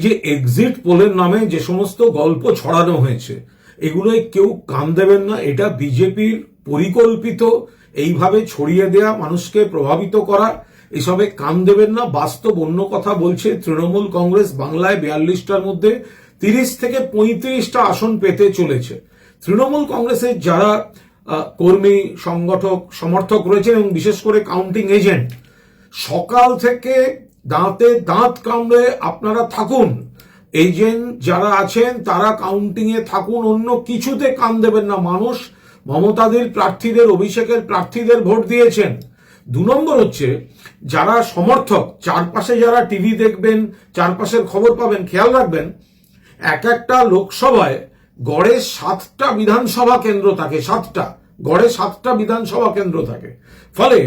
যে এক্সিট পোলের নামে যে সমস্ত গল্প ছড়ানো হয়েছে এগুলোয় কেউ কান দেবেন না। এটা বিজেপির পরিকল্পিত এইভাবে ছড়িয়ে দেয়া, মানুষকে প্রভাবিত করা, এসবে কান দেবেন না। বাস্তব অন্য কথা বলছে। তৃণমূল কংগ্রেস বাংলায় 42টার মধ্যে 30 থেকে 35টা আসন পেতে চলেছে। তৃণমূল কংগ্রেসের যারা কর্মী, সংগঠক, সমর্থক রয়েছেন এবং বিশেষ করে কাউন্টিং এজেন্ট, সকাল থেকে দাঁতে দাঁত কামড়ে আপনারা থাকুন। এজেন্ট যারা আছেন তারা কাউন্টিং এ থাকুন, অন্য কিছুতে কান দেবেন না। মানুষ মমতাদের প্রার্থীদের, অভিষেকের প্রার্থীদের ভোট দিয়েছেন। 2 নম্বর হচ্ছে যারা সমর্থক, চারপাশে যারা টিভি দেখবেন, চারপাশের খবর পাবেন, খেয়াল রাখবেন এক একটা লোকসভায় গড়ে 7টা বিধানসভা কেন্দ্র থাকে। 7টা, গড়ে 7টা বিধানসভা কেন্দ্র থাকে। ফলে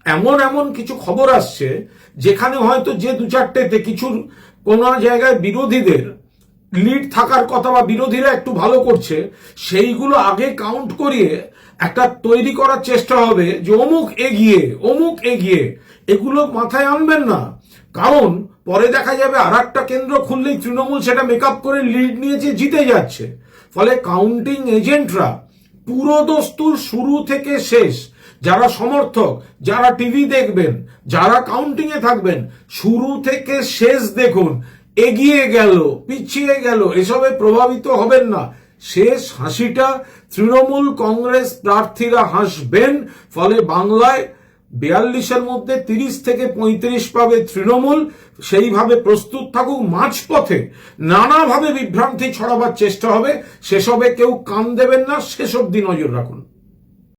এমন এমন কিছু খবর আসছে যেখানে হয়তো যে 2-4টেতে কিছু কোন জায়গায় বিরোধীদের লিড থাকার কথা বা বিরোধীরা একটু ভালো করছে, সেইগুলো আগে কাউন্ট করিয়ে একটা তৈরি করার চেষ্টা হবে যে অমুক এগিয়ে, অমুক এগিয়ে। এগুলো মাথায় আনবেন না, কারণ পরে দেখা যাবে আর একটা কেন্দ্র খুললেই তৃণমূল সেটা মেকআপ করে লিড নিয়েছে, জিতে যাচ্ছে। ফলে কাউন্টিং এজেন্টরা পুরো দস্তুর শুরু থেকে শেষ, যারা সমর্থক, যারা টিভি দেখবেন, যারা কাউন্টিং এ থাকবেন, শুরু থেকে শেষ দেখুন। এগিয়ে গেল, পিছিয়ে গেল, এসবে প্রভাবিত হবেন না। শেষ হাসিটা তৃণমূল কংগ্রেস প্রার্থীরা হাসবেন। ফলে বাংলায় 42-এর মধ্যে 30 থেকে 35 পাবে তৃণমূল। সেইভাবে প্রস্তুত থাকুক। মাঝপথে নানাভাবে বিভ্রান্তি ছড়াবার চেষ্টা হবে, সেসবে কেউ কান দেবেন না। শেষ অবধি নজর রাখুন।